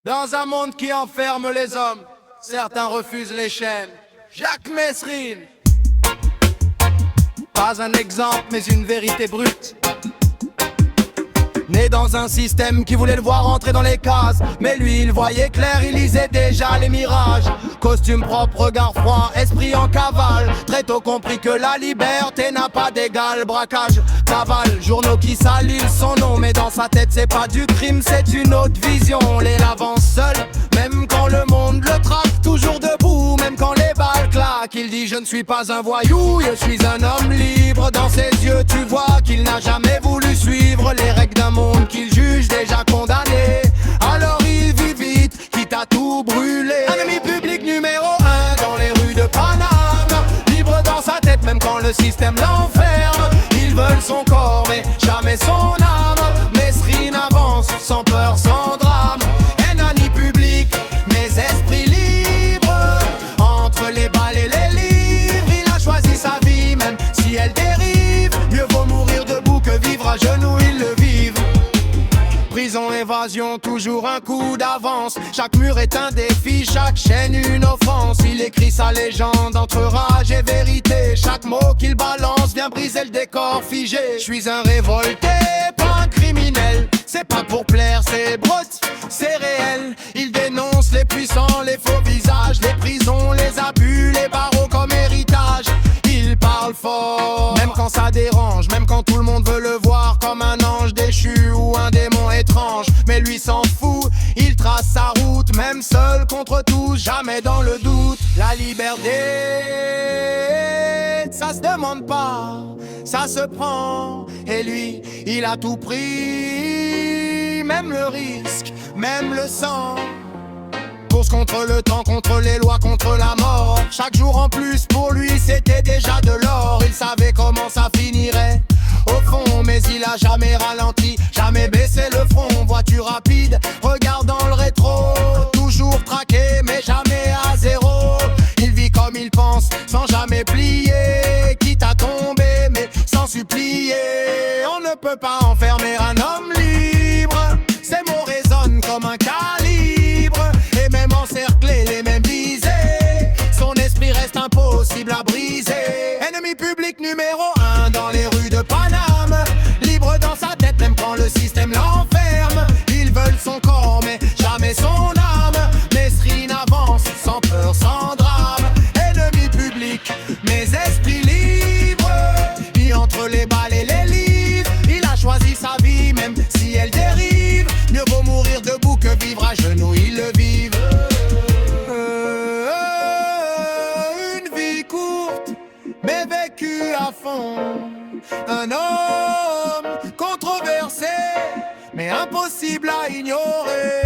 Dans un monde qui enferme les hommes, certains refusent les chaînes. Jacques Messrine. Pas un exemple, mais une vérité brute. Né dans un système qui voulait le voir entrer dans les cases, mais lui il voyait clair, il lisait déjà les mirages. Costume propre, regard froid, esprit en cavale. Très tôt compris que la liberté n'a pas d'égal. Braquage, cavale, journaux qui salissent son nom, mais dans sa tête c'est pas du crime, c'est une autre vision. Les avance seul, même quand le monde le traque. Toujours debout, même quand les balles claquent. Il dit je ne suis pas un voyou, je suis un homme libre. Dans ses yeux tu vois qu'il n'a jamais voulu suivre les règles d'un monde qu'il juge déjà condamné. Alors il vit vite, quitte à tout brûler. Ennemi public numéro 1 dans les rues de Paname. Libre dans sa tête même quand le système l'enferme. Ils veulent son corps mais jamais son âme. Messrine avance sans peur, sans drame. Ennemi public, mais esprit libre. Entre les balles et les livres, il a choisi sa vie même si elle dérive. Mieux vaut mourir debout que vivre à genoux, ils le vivent. Prison, évasion, toujours un coup d'avance. Chaque mur est un défi, chaque chaîne une offense. Il écrit sa légende entre rage et vérité. Chaque mot qu'il balance vient briser le décor figé. Je suis un révolté, pas un criminel. C'est pas pour plaire, c'est brut, c'est réel. Il dénonce les puissants, les faux visages, les prisons, les abus, les barreaux comme héritage. Il parle fort, même quand ça dérange, même quand tout le monde veut le voir comme un ange déchu ou un démon étrange. Mais lui s'en fout, il trace sa route, même seul contre tous, jamais dans le doute. La liberté, ça se demande pas, ça se prend. Et lui, il a tout pris, même le risque, même le sang. Course contre le temps, contre les lois, contre la mort. Chaque jour en plus pour lui c'était déjà de l'or. Il savait comment ça finirait au fond, mais il a jamais ralenti, jamais baissé le front. Voiture rapide, regarde dans le rétro. Toujours traqué mais jamais à zéro. Il vit comme il pense, sans jamais plier. Quitte à tomber mais sans supplier. On ne peut pas enfermer un homme libre. Ces mots résonnent comme un calibre. Et même encerclé, les mêmes visées. Son esprit reste impossible à briser. Ennemi public numéro 1 dans les rues de Paname. Libre dans sa tête même quand le système l'enferme. Ils veulent son corps mais jamais son âme. Messrine avance sans peur, sans drame. Ennemi public, mais esprit libre. Et entre les balles et les livres, il a choisi sa vie même si elle dérive. Mieux vaut mourir debout que vivre à genoux, ils le vivent. Une vie courte, mais vécue à fond. Un homme controversé, mais impossible à ignorer.